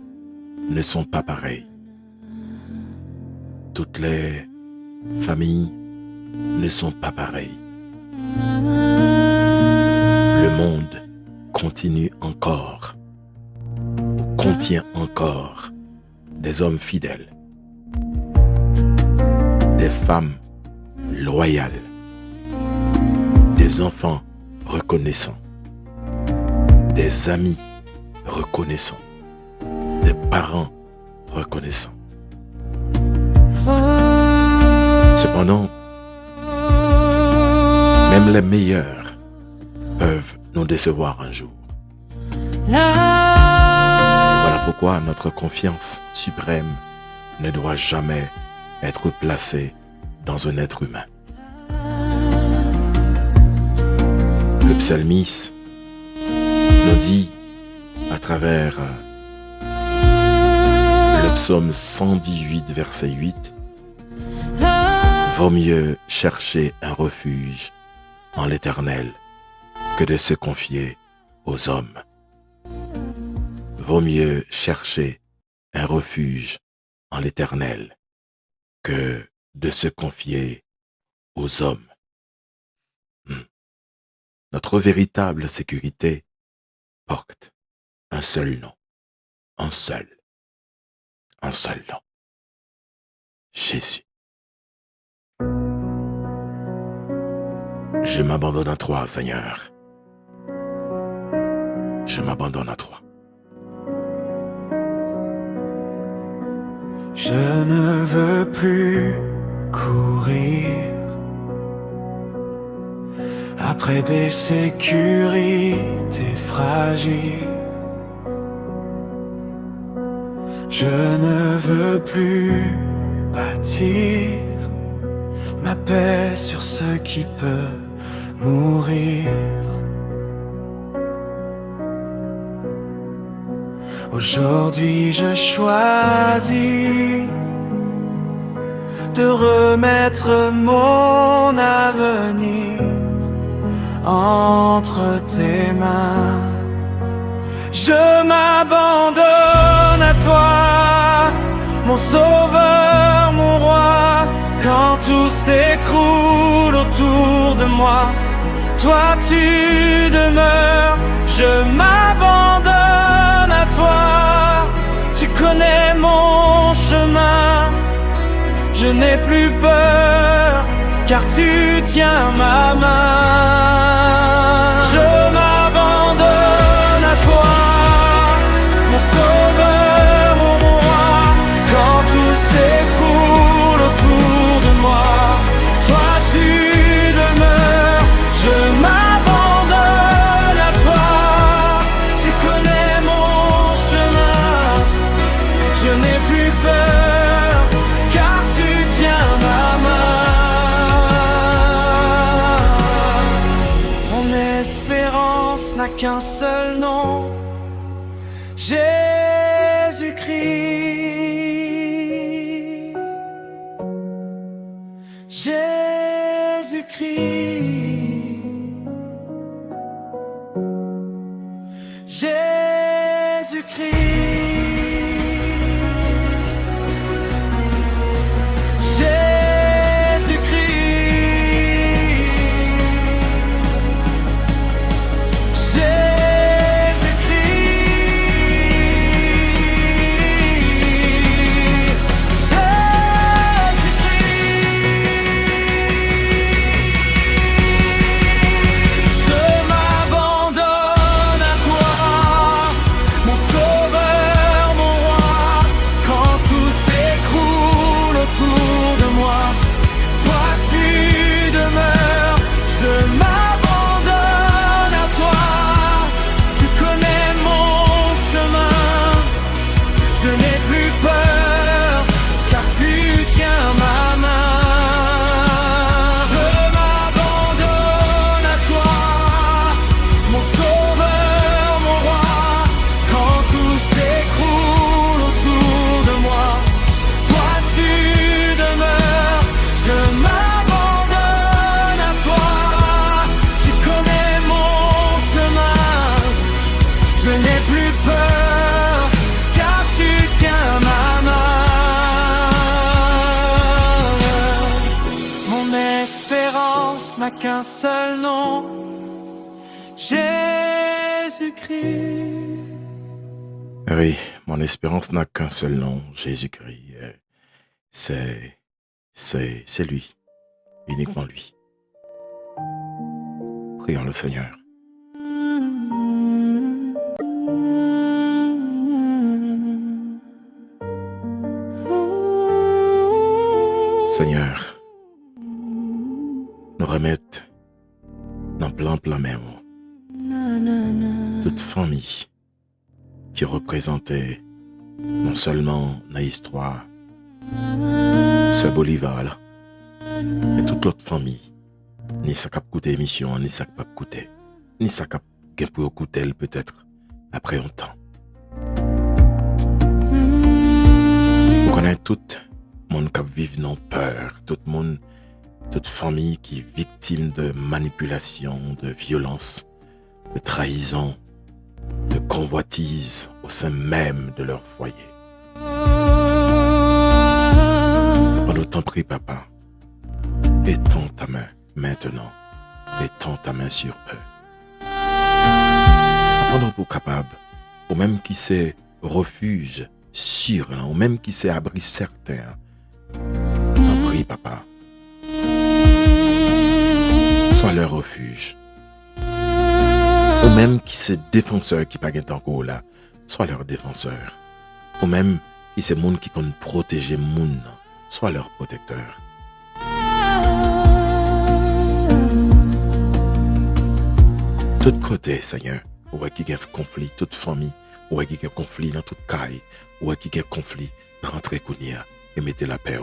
ne sont pas pareils. Toutes les familles ne sont pas pareilles. Le monde continue encore, ou contient encore des hommes fidèles, des femmes loyales, des enfants reconnaissants, des amis reconnaissants, des parents reconnaissants. Cependant, même les meilleurs peuvent nous décevoir un jour. Voilà pourquoi notre confiance suprême ne doit jamais être placée dans un être humain. Le psalmiste nous dit à travers le psaume 118, verset 8, « Vaut mieux chercher un refuge en l'Éternel que de se confier aux hommes. Vaut mieux chercher un refuge en l'Éternel que de se confier aux hommes. » Notre véritable sécurité porte un seul nom, un seul nom. Jésus. Je m'abandonne à toi, Seigneur. Je m'abandonne à toi. Je ne veux plus courir après des sécurités fragiles. Je ne veux plus bâtir ma paix sur ce qui peut mourir. Aujourd'hui je choisis de remettre mon avenir entre tes mains. Je m'abandonne à toi, mon sauveur, mon roi. Quand tout s'écroule autour de moi, toi tu demeures. Je m'abandonne à toi, tu connais mon chemin. Je n'ai plus peur, car tu tiens ma main. Je m'abandonne à toi, mon sauveur, mon roi. Quand tout s'écroule autour de moi, toi tu demeures. Je m'abandonne à toi, tu connais mon chemin. Je n'ai plus peur, car tu tiens ma main. Mon espérance n'a qu'un seul nom, Jésus-Christ. Jésus-Christ. Jésus-Christ. n'ai plus peur, car tu tiens ma main. Je m'abandonne à toi, mon sauveur, mon roi. Quand tout s'écroule autour de moi, toi tu demeures. Je m'abandonne à toi, tu connais mon chemin. Je n'ai plus peur, car tu tiens ma main. Mon espérance n'a qu'un seul nom, Jésus-Christ. Oui, mon espérance n'a qu'un seul nom, Jésus-Christ. C'est lui, uniquement lui. Prions le Seigneur. Seigneur, nous remettre dans plein même toute famille qui représentait non seulement dans l'histoire ce Bolivar là, mais toute l'autre famille, ni ça cap coûter émission, ni ça cap coûter, ni ça cap gain pour coûter peut-être après un temps. Vous connaissez tout monde qui vit dans peur, tout monde, toute famille qui est victime de manipulation, de violence, de trahison, de convoitise au sein même de leur foyer. On t'en prie, papa, étends ta main maintenant, étends ta main sur eux. Pendant pour capable, ou même qui c'est refuge sûr, ou même qui c'est abri certain, t'en prie, papa, sois leur refuge. Ou même qui c'est défenseur qui pas encore là, soit leur défenseur. Ou même qui c'est monde qui peut protéger monde, soit leur protecteur. Tout côté, Seigneur, où est-ce qu'il y a conflit, toute famille, où est-ce qu'il y a conflit dans toute caille, où est-ce qu'il y a conflit, rentrez Kounia et mettez la paix.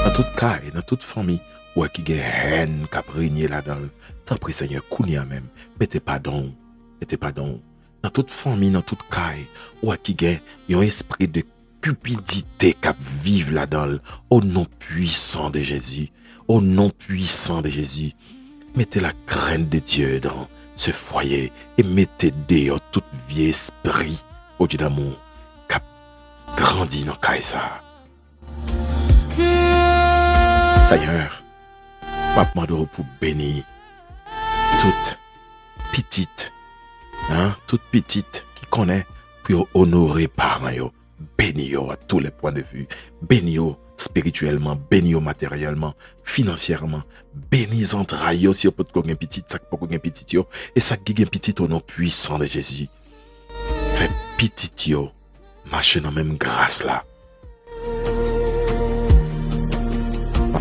Dans toute caille, dans toute famille, où est-ce qu'il y a haine qui a régné là-dedans, tant pis Seigneur, Kounia même, mettez pardon. Dans toute famille, dans toute caille, où est-ce qu'il y a un esprit de cupidité qui vive là-dedans, au nom puissant de Jésus, au nom puissant de Jésus. Mettez la crainte de Dieu dans ce foyer et mettez dehors tout vieux esprit au Dieu d'amour qui a grandi dans Kaïsa. Seigneur, je demande pour bénir toute petite qui connaît pour honorer parents, bénir à tous les points de vue, bénir spirituellement, bénir matériellement, financièrement, bénis entrailles si on peut connaître petit, ça peut connaître petit yo, et ça qui est petit au nom puissant de Jésus. Fait petit yo, marcher dans même grâce là.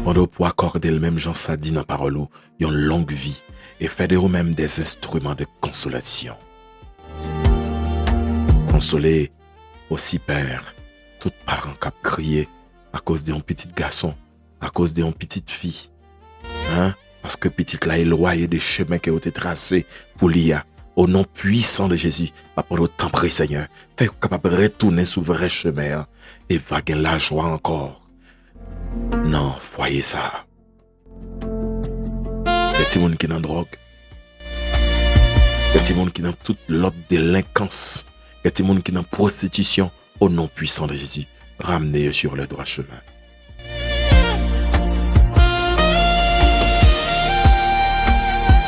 Pendant pour accorder le même Jean ça dit dans parole ou une longue vie et faire de vous-même des instruments de consolation. Consoler aussi père, tout parent qui a crié à cause d'un petit garçon, à cause d'une petite fille. Parce que petite là éloigné des chemins qui ont été tracés pour l'IA. Au nom puissant de Jésus, pendant le temps près Seigneur, fais capable de retourner sur le vrai chemin et va gagner la joie encore. Non, voyez ça. Les petits gens qui sont dans la drogue, les petits gens qui sont dans toute l'autre délinquance, les petits gens qui sont dans la prostitution, au nom puissant de Jésus, ramenez-les sur le droit chemin.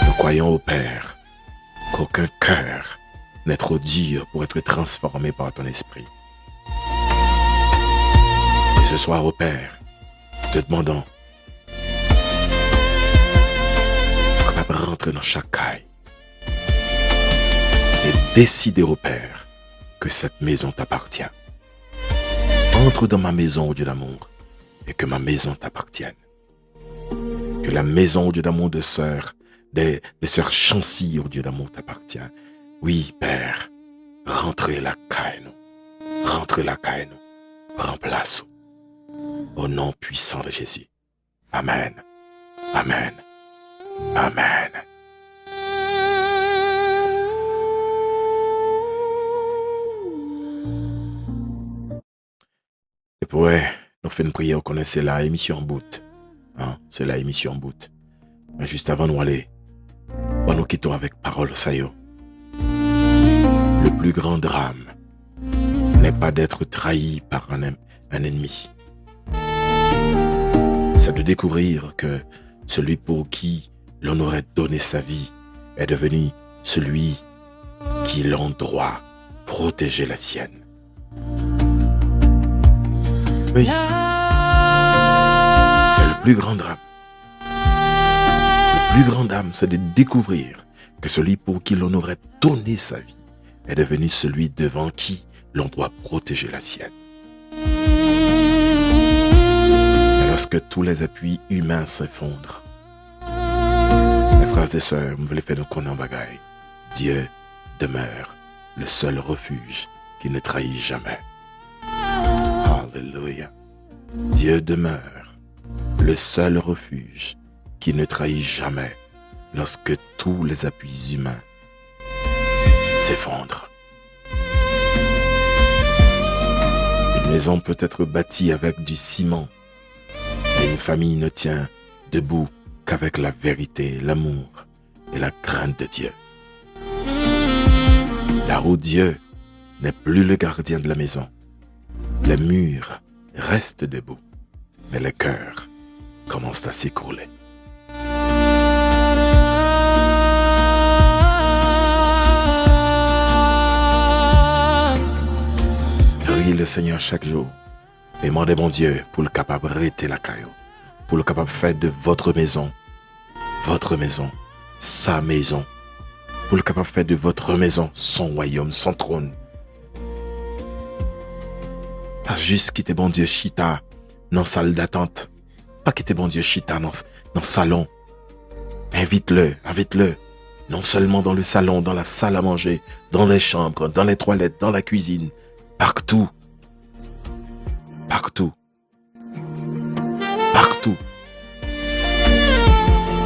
Nous croyons au Père qu'aucun cœur n'est trop dur pour être transformé par ton esprit. Et ce soir au Père, te demandons capable de rentrer dans chaque caille et décider au Père que cette maison t'appartient. Entre dans ma maison, ô Dieu d'amour, et que ma maison t'appartienne. Que la maison, ô Dieu d'amour, de sœur Chancy, ô Dieu d'amour, t'appartient. Oui, Père, rentrez la caille, nous. rentrer la caille nous. Remplace. Au nom puissant de Jésus. Amen. Amen. Amen. Et puis, nous faisons une prière, vous connaissez la émission en bout. Hein? C'est la émission en bout. Mais juste avant nous aller, nous quittons avec parole sayo. Le plus grand drame n'est pas d'être trahi par un ennemi. C'est de découvrir que celui pour qui l'on aurait donné sa vie est devenu celui qui l'en droit protéger la sienne. Oui, c'est le plus grand drame. Le plus grand drame, c'est de découvrir que celui pour qui l'on aurait donné sa vie est devenu celui devant qui l'on doit protéger la sienne. Et lorsque tous les appuis humains s'effondrent, mes frères et sœurs, vous voulez faire nos connaître bagaille. Dieu demeure le seul refuge qui ne trahit jamais. Alléluia. Dieu demeure le seul refuge qui ne trahit jamais lorsque tous les appuis humains s'effondrent. Une maison peut être bâtie avec du ciment et une famille ne tient debout qu'avec la vérité, l'amour et la crainte de Dieu. Là où Dieu n'est plus le gardien de la maison, les murs restent debout, mais le cœur commence à s'écrouler. Priez le Seigneur chaque jour. Demandez mon Dieu pour le capable d'arrêter la caillou, pour le capable de faire de votre maison, sa maison, pour le capable de faire de votre maison son royaume, son trône. Pas juste quitter bon Dieu chita dans la salle d'attente, pas quitter bon Dieu chita dans le salon. Invite-le. Non seulement dans le salon, dans la salle à manger, dans les chambres, dans les toilettes, dans la cuisine, partout.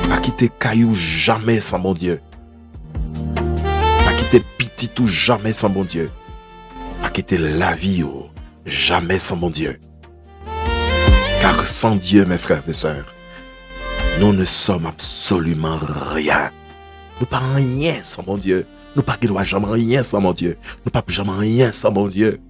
Pas quitter caillou jamais sans bon Dieu. Pas quitter petit tout jamais sans bon Dieu. Pas quitter la vie jamais sans bon Dieu. Car sans Dieu, mes frères et sœurs, nous ne sommes absolument rien. Nous pas rien sans mon Dieu. Nous pas jamais rien sans mon Dieu. Nous pas jamais rien sans mon Dieu.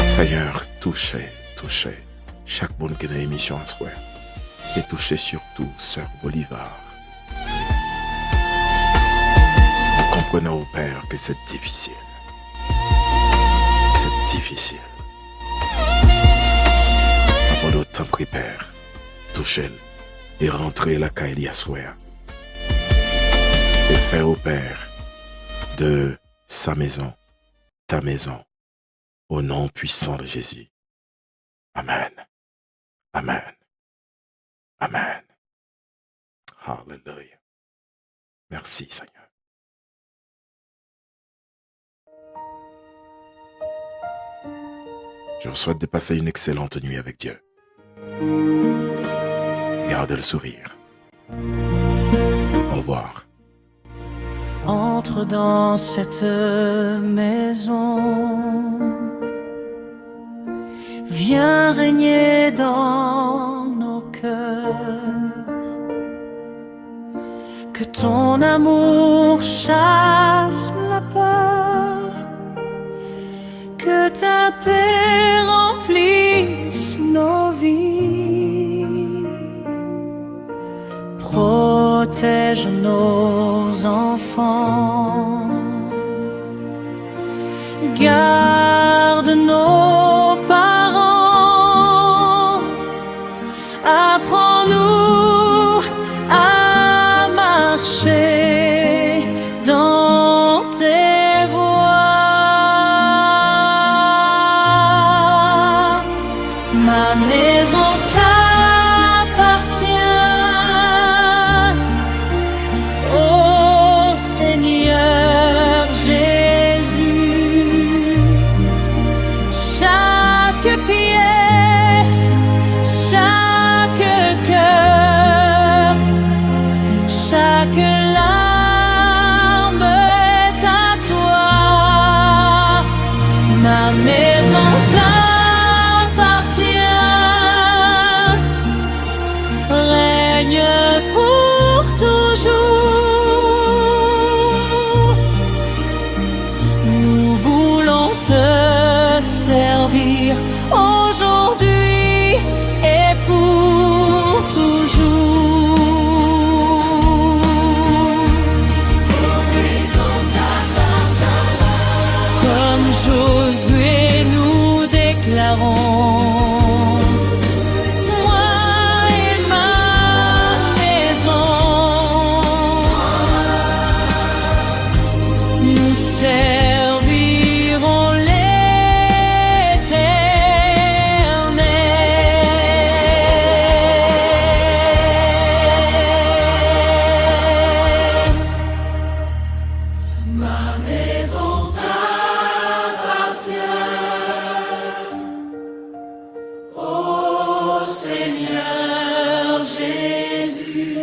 Seigneur, touchez chaque monde qui est dans l'émission à soir. Et touchez surtout Sœur Bolivar. Nous comprenons au Père que c'est difficile. C'est difficile. Pendant autant pris, Père, touchez-le et rentrez la caille à soir. Et faire au Père de sa maison, ta maison, au nom puissant de Jésus. Amen. Amen. Amen. Hallelujah. Merci, Seigneur. Je vous souhaite de passer une excellente nuit avec Dieu. Gardez le sourire. Au revoir. Entre dans cette maison. Viens régner dans nos cœurs. Que ton amour chasse la peur. Que ta paix remplisse nos vies. Protège nos enfants. Garde nos parents. Apprends-nous à marcher dans tes voies. Ma maison t'appartient, ô Seigneur Jésus. Chaque pièce, chaque cœur, chaque larme est à toi. Ma maison t'appartient, règne pour toujours. Nous voulons te servir aujourd'hui et pour toujours. Comme Josué, nous déclarons: moi et ma maison, nous servirons l'Éternel. Ma maison t'appartient, ô Seigneur Jésus.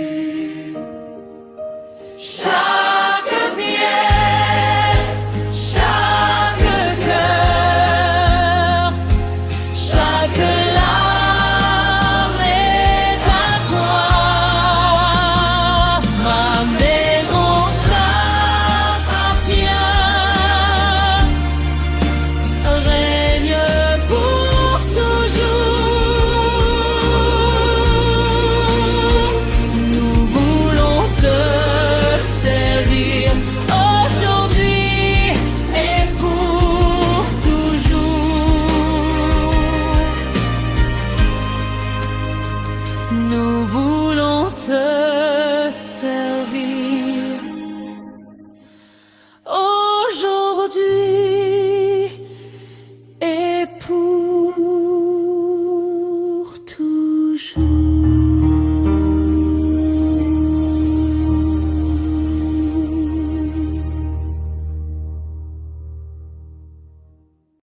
Chaque pièce, chaque cœur, chaque